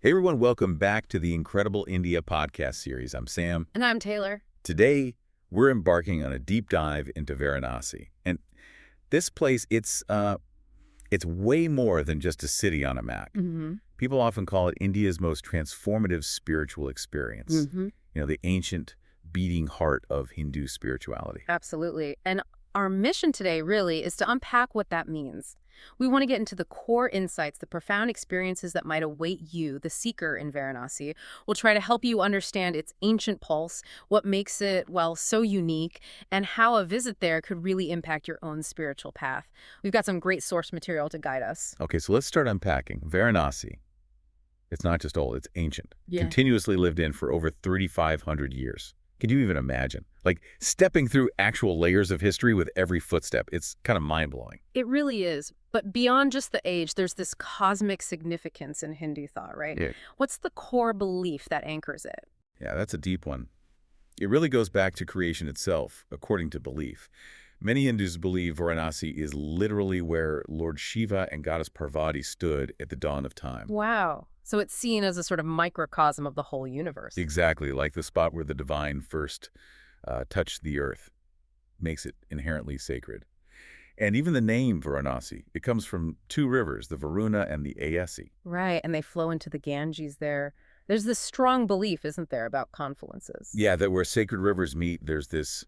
Hey everyone, welcome back to the Incredible India podcast series. I'm Sam. And I'm Taylor. Today, we're embarking on a deep dive into Varanasi. And this place, it's way more than just a city on a map. Mm-hmm. People often call it India's most transformative spiritual experience. Mm-hmm. The ancient beating heart of Hindu spirituality. Absolutely. And our mission today really is to unpack what that means. We want to get into the core insights, the profound experiences that might await you, the seeker in Varanasi. We'll try to help you understand its ancient pulse, what makes it, well, so unique, and how a visit there could really impact your own spiritual path. We've got some great source material to guide us. Okay, so let's start unpacking. Varanasi, it's not just old, it's ancient. Yeah. Continuously lived in for over 3,500 years. Can you even imagine? Like stepping through actual layers of history with every footstep. It's kind of mind-blowing. It really is. But beyond just the age, there's this cosmic significance in Hindu thought, right? Yeah. What's the core belief that anchors it? Yeah, that's a deep one. It really goes back to creation itself, according to belief. Many Hindus believe Varanasi is literally where Lord Shiva and goddess Parvati stood at the dawn of time. Wow. So it's seen as a sort of microcosm of the whole universe. Exactly, like the spot where the divine first touched the earth, makes it inherently sacred. And even the name Varanasi, it comes from two rivers, the Varuna and the Ayasi. Right, and they flow into the Ganges there. There's this strong belief, isn't there, about confluences? Yeah, that where sacred rivers meet, there's this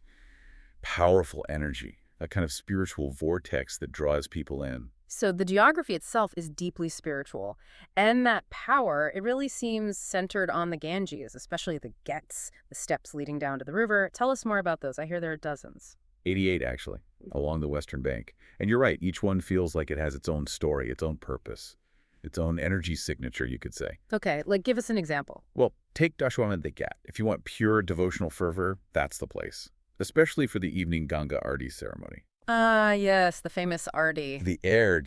powerful energy, a kind of spiritual vortex that draws people in. So the geography itself is deeply spiritual. And that power, it really seems centered on the Ganges, especially the Ghats, the steps leading down to the river. Tell us more about those. I hear there are dozens. 88, actually, along the western bank. And you're right, each one feels like it has its own story, its own purpose, its own energy signature, you could say. Okay, give us an example. Well, take Dashwamedh Ghat. If you want pure devotional fervor, that's the place, especially for the evening Ganga Arti ceremony. Ah, yes, the famous Arti. The air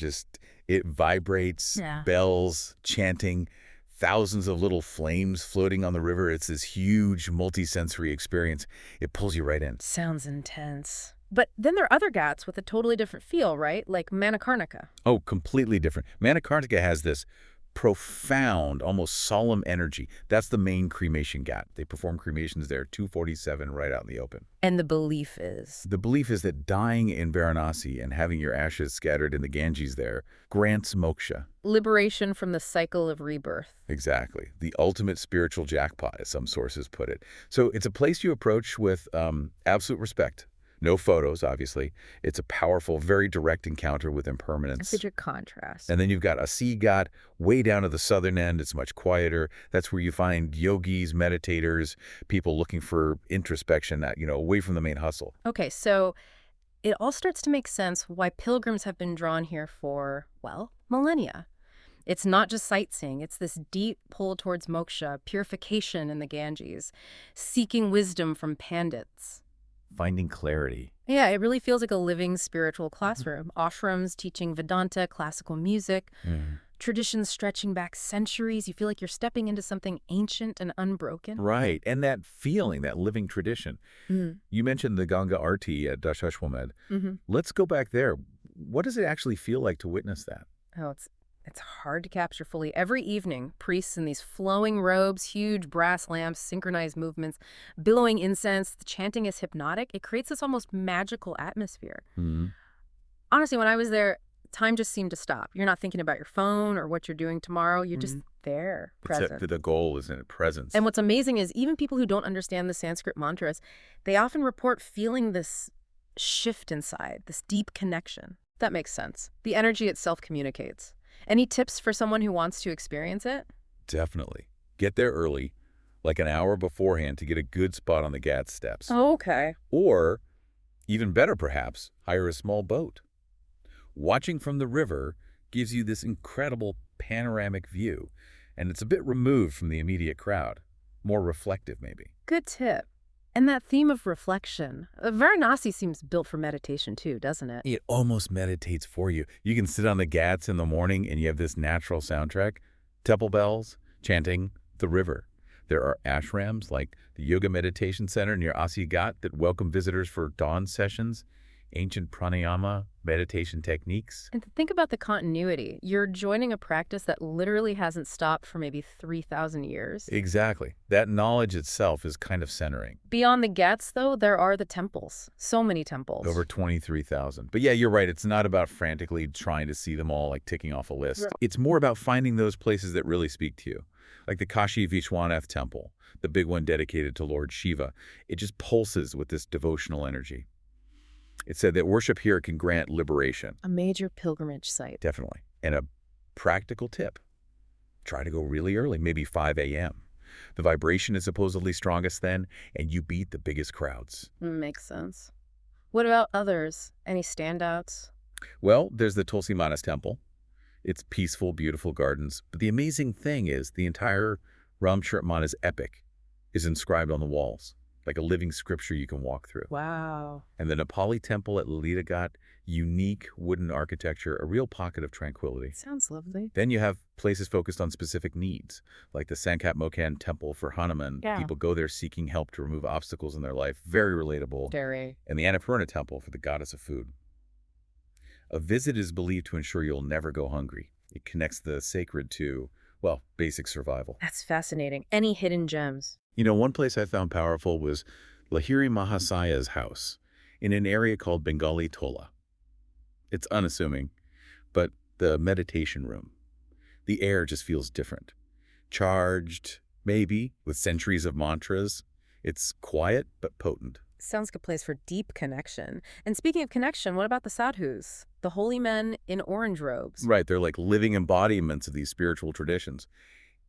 it vibrates, Yeah. bells, chanting, thousands of little flames floating on the river. It's this huge multi-sensory experience. It pulls you right in. Sounds intense. But then there are other Ghats with a totally different feel, right? Like Manikarnika. Oh, completely different. Manikarnika has this profound, almost solemn energy. That's the main cremation ghat. They perform cremations there, 247 right out in the open. And the belief is? The belief is that dying in Varanasi and having your ashes scattered in the Ganges there grants moksha. Liberation from the cycle of rebirth. Exactly. The ultimate spiritual jackpot, as some sources put it. So it's a place you approach with absolute respect. No photos, obviously. It's a powerful, very direct encounter with impermanence. Such a contrast. And then you've got Asi Ghat way down at the southern end. It's much quieter. That's where you find yogis, meditators, people looking for introspection, away from the main hustle. Okay, so it all starts to make sense why pilgrims have been drawn here for, well, millennia. It's not just sightseeing. It's this deep pull towards moksha, purification in the Ganges, seeking wisdom from pandits. Finding clarity. Yeah, it really feels like a living spiritual classroom. Ashrams teaching Vedanta, classical music, traditions stretching back centuries. You feel like you're stepping into something ancient and unbroken. Right. And that feeling, that living tradition. You mentioned the Ganga Arti at Dashwamedh. Let's go back there. What does it actually feel like to witness that? Oh, it's hard to capture fully. Every evening, priests in these flowing robes, huge brass lamps, synchronized movements, billowing incense, the chanting is hypnotic. It creates this almost magical atmosphere. Honestly, when I was there, time just seemed to stop. You're not thinking about your phone or what you're doing tomorrow. You're just there, present. The goal is in presence. And what's amazing is even people who don't understand the Sanskrit mantras, they often report feeling this shift inside, this deep connection. That makes sense. The energy itself communicates. Any tips for someone who wants to experience it? Definitely. Get there early, like an hour beforehand, to get a good spot on the Ghat steps. Oh, okay. Or, even better perhaps, hire a small boat. Watching from the river gives you this incredible panoramic view, and it's a bit removed from the immediate crowd. More reflective, maybe. Good tip. And that theme of reflection, Varanasi seems built for meditation too, doesn't it? It almost meditates for you. You can sit on the Ghats in the morning and you have this natural soundtrack. Temple bells, chanting, the river. There are ashrams like the Yoga Meditation Center near Asi Ghat that welcome visitors for dawn sessions. Ancient pranayama, meditation techniques. And to think about the continuity. You're joining a practice that literally hasn't stopped for maybe 3,000 years. Exactly. That knowledge itself is kind of centering. Beyond the Ghats, though, there are the temples. So many temples. Over 23,000. But yeah, you're right. It's not about frantically trying to see them all, like ticking off a list. Right. It's more about finding those places that really speak to you. Like the Kashi Vishwanath Temple, the big one dedicated to Lord Shiva. It just pulses with this devotional energy. It said that worship here can grant liberation. A major pilgrimage site. Definitely. And a practical tip. Try to go really early, maybe 5 a.m. The vibration is supposedly strongest then, and you beat the biggest crowds. Makes sense. What about others? Any standouts? Well, there's the Tulsi Manas Temple. It's peaceful, beautiful gardens. But the amazing thing is the entire Ramcharitmanas epic is inscribed on the walls, like a living scripture you can walk through. Wow. And the Nepali temple at Lalita Ghat, unique wooden architecture, a real pocket of tranquility. Sounds lovely. Then you have places focused on specific needs, like the Sankat Mokan Temple for Hanuman. Yeah. People go there seeking help to remove obstacles in their life. Very relatable. Very. And the Annapurna Temple for the goddess of food. A visit is believed to ensure you'll never go hungry. It connects the sacred to, well, basic survival. That's fascinating. Any hidden gems? You know, one place I found powerful was Lahiri Mahasaya's house in an area called Bengali Tola. It's unassuming, but the meditation room, the air just feels different. Charged, maybe, with centuries of mantras. It's quiet but potent. Sounds like a place for deep connection. And speaking of connection, what about the sadhus? The holy men in orange robes. Right, they're like living embodiments of these spiritual traditions.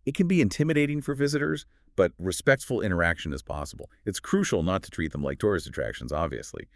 It can be intimidating for visitors, but respectful interaction is possible. It's crucial not to treat them like tourist attractions, obviously.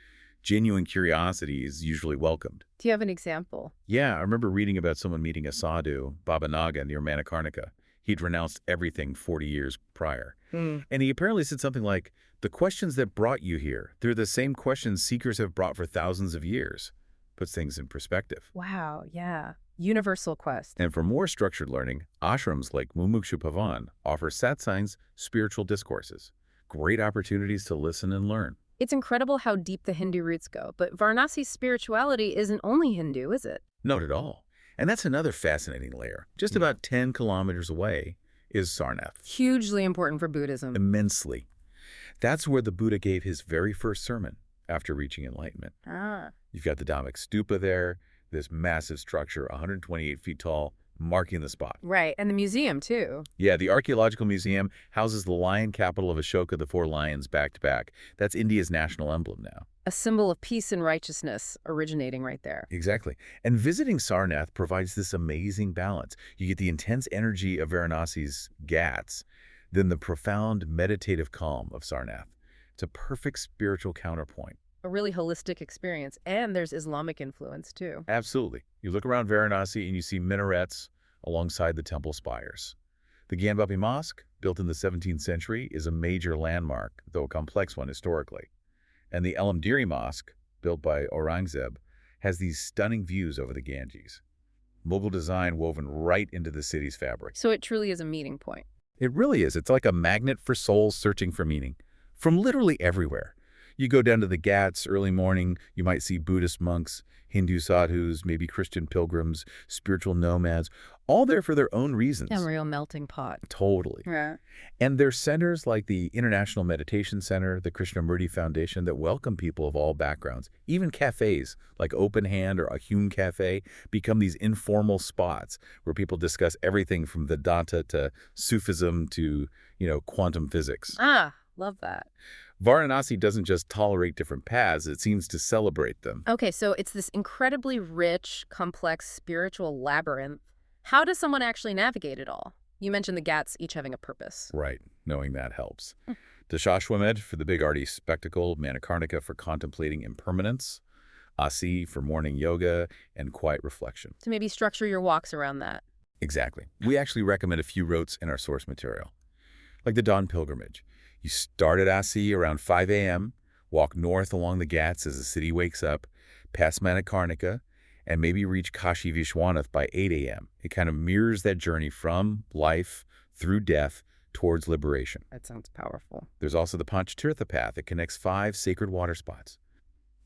Genuine curiosity is usually welcomed. Do you have an example? Yeah, I remember reading about someone meeting a sadhu, Baba Naga, near Manikarnika. He'd renounced everything 40 years prior. And he apparently said something like, "The questions that brought you here, they're the same questions seekers have brought for thousands of years." Puts things in perspective. Wow, yeah. Universal quest. And for more structured learning, ashrams like Mumukshu Pavan offer satsangs, spiritual discourses. Great opportunities to listen and learn. It's incredible how deep the Hindu roots go, but Varanasi's spirituality isn't only Hindu, is it? Not at all. And that's another fascinating layer. Just about 10 kilometers away is Sarnath. Hugely important for Buddhism. Immensely. That's where the Buddha gave his very first sermon after reaching enlightenment. Ah. You've got the Dhammik Stupa there, this massive structure, 128 feet tall, marking the spot. Right, and the museum, too. Yeah, the Archaeological Museum houses the lion capital of Ashoka, the 4 lions back to back. That's India's national emblem now. A symbol of peace and righteousness originating right there. Exactly. And visiting Sarnath provides this amazing balance. You get the intense energy of Varanasi's Ghats, then the profound meditative calm of Sarnath. It's a perfect spiritual counterpoint. A really holistic experience, and there's Islamic influence, too. Absolutely. You look around Varanasi and you see minarets alongside the temple spires. The Gyanvapi Mosque, built in the 17th century, is a major landmark, though a complex one historically. And the Alamgiri Mosque, built by Aurangzeb, has these stunning views over the Ganges. Mobile design woven right into the city's fabric. So it truly is a meeting point. It really is. It's like a magnet for souls searching for meaning. From literally everywhere. You go down to the Ghats early morning, you might see Buddhist monks, Hindu sadhus, maybe Christian pilgrims, spiritual nomads, all there for their own reasons. A real melting pot. Totally. Yeah. And there's centers like the International Meditation Center, the Krishnamurti Foundation that welcome people of all backgrounds. Even cafes like Open Hand or a Hume Cafe become these informal spots where people discuss everything from Vedanta to Sufism to, quantum physics. Ah, love that. Varanasi doesn't just tolerate different paths, it seems to celebrate them. Okay, so it's this incredibly rich, complex spiritual labyrinth. How does someone actually navigate it all? You mentioned the Ghats each having a purpose. Right, knowing that helps. Dashashwamedh for the big arty spectacle, Manikarnika for contemplating impermanence, Asi for morning yoga, and quiet reflection. To maybe structure your walks around that. Exactly. We actually recommend a few routes in our source material. Like the dawn pilgrimage. You start at Asi around 5 a.m., walk north along the Ghats as the city wakes up, past Manikarnika, and maybe reach Kashi Vishwanath by 8 a.m. It kind of mirrors that journey from life through death towards liberation. That sounds powerful. There's also the Panchatirtha path that connects 5 sacred water spots.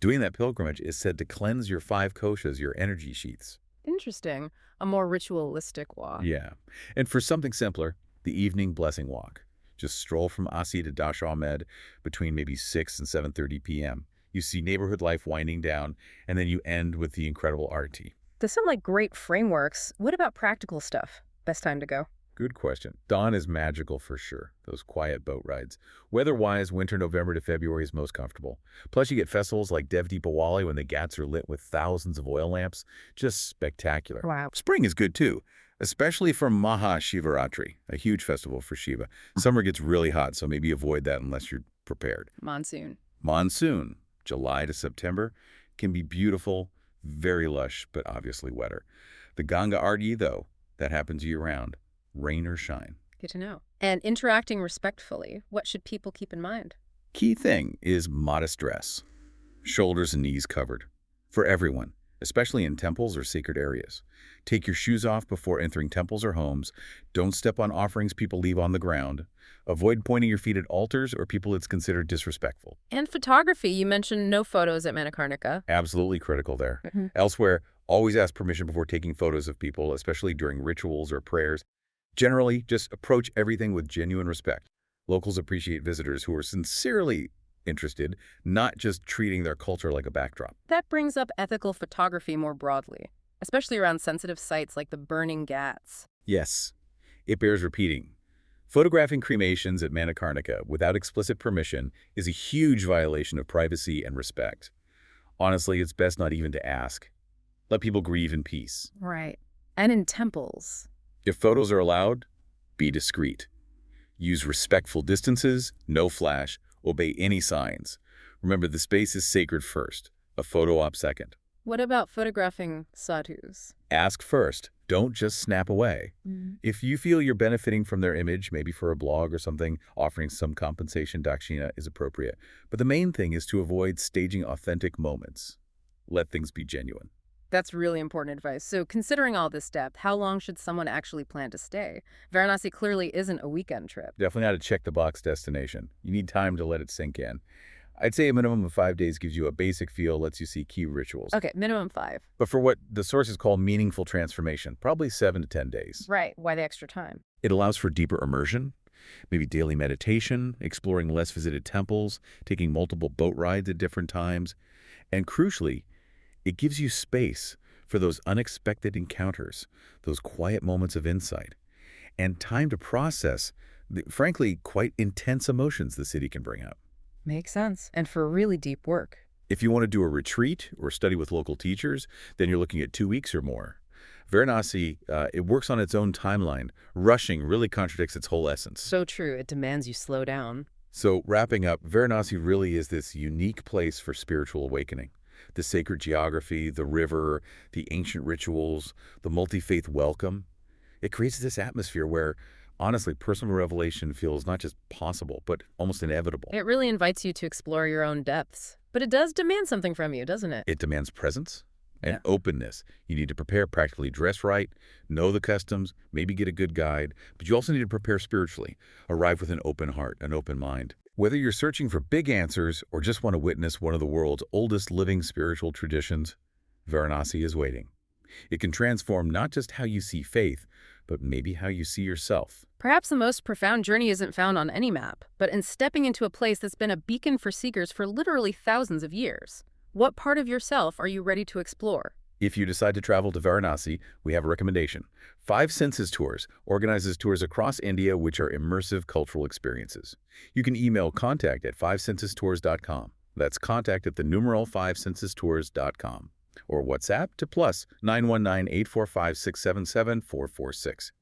Doing that pilgrimage is said to cleanse your 5 koshas, your energy sheaths. Interesting. A more ritualistic walk. Yeah. And for something simpler, the evening blessing walk. Just stroll from Asi to Dash Ahmed between maybe 6 and 7:30 p.m. You see neighborhood life winding down, and then you end with the incredible arti. Those sound like great frameworks. What about practical stuff? Best time to go? Good question. Dawn is magical for sure, those quiet boat rides. Weather-wise, winter November to February is most comfortable. Plus, you get festivals like Dev Deepawali when the ghats are lit with thousands of oil lamps. Just spectacular. Wow. Spring is good too, especially for Maha Shivaratri, a huge festival for Shiva. Summer gets really hot, so maybe avoid that unless you're prepared. Monsoon. Monsoon, July to September, can be beautiful, very lush, but obviously wetter. The Ganga Arti, though, that happens year-round. Rain or shine. Good to know. And interacting respectfully, what should people keep in mind? Key thing is modest dress. Shoulders and knees covered. For everyone, especially in temples or sacred areas. Take your shoes off before entering temples or homes. Don't step on offerings people leave on the ground. Avoid pointing your feet at altars or people it's considered disrespectful. And photography. You mentioned no photos at Manikarnika. Absolutely critical there. Elsewhere, always ask permission before taking photos of people, especially during rituals or prayers. Generally, just approach everything with genuine respect. Locals appreciate visitors who are sincerely interested, not just treating their culture like a backdrop. That brings up ethical photography more broadly, especially around sensitive sites like the burning ghats. Yes, it bears repeating. Photographing cremations at Manikarnika without explicit permission is a huge violation of privacy and respect. Honestly, it's best not even to ask. Let people grieve in peace. Right. And in temples. If photos are allowed, be discreet. Use respectful distances, no flash, obey any signs. Remember, the space is sacred first, a photo op second. What about photographing sadhus? Ask first, don't just snap away. If you feel you're benefiting from their image, maybe for a blog or something, offering some compensation, dakshina is appropriate. But the main thing is to avoid staging authentic moments. Let things be genuine. That's really important advice. So considering all this depth, how long should someone actually plan to stay? Varanasi clearly isn't a weekend trip. Definitely not a check-the-box destination. You need time to let it sink in. I'd say a minimum of 5 days gives you a basic feel, lets you see key rituals. Okay, minimum 5. But for what the sources call meaningful transformation, probably 7 to 10 days. Right. Why the extra time? It allows for deeper immersion, maybe daily meditation, exploring less visited temples, taking multiple boat rides at different times, and crucially, it gives you space for those unexpected encounters, those quiet moments of insight, and time to process the, frankly, quite intense emotions the city can bring up. Makes sense. And for really deep work. If you want to do a retreat or study with local teachers, then you're looking at 2 weeks or more. Varanasi, it works on its own timeline. Rushing really contradicts its whole essence. So true. It demands you slow down. So wrapping up, Varanasi really is this unique place for spiritual awakening. The sacred geography, the river, the ancient rituals, the multi-faith welcome. It creates this atmosphere where, honestly, personal revelation feels not just possible, but almost inevitable. It really invites you to explore your own depths. But it does demand something from you, doesn't it? It demands presence and openness. You need to prepare, practically dress right, know the customs, maybe get a good guide, but you also need to prepare spiritually, arrive with an open heart, an open mind. Whether you're searching for big answers or just want to witness one of the world's oldest living spiritual traditions, Varanasi is waiting. It can transform not just how you see faith, but maybe how you see yourself. Perhaps the most profound journey isn't found on any map, but in stepping into a place that's been a beacon for seekers for literally thousands of years. What part of yourself are you ready to explore? If you decide to travel to Varanasi, we have a recommendation. 5 Senses Tours organizes tours across India which are immersive cultural experiences. You can email contact@fivesensestours.com. That's contact at the numeral 5sensestours.com. Or WhatsApp to +919-845-677-446.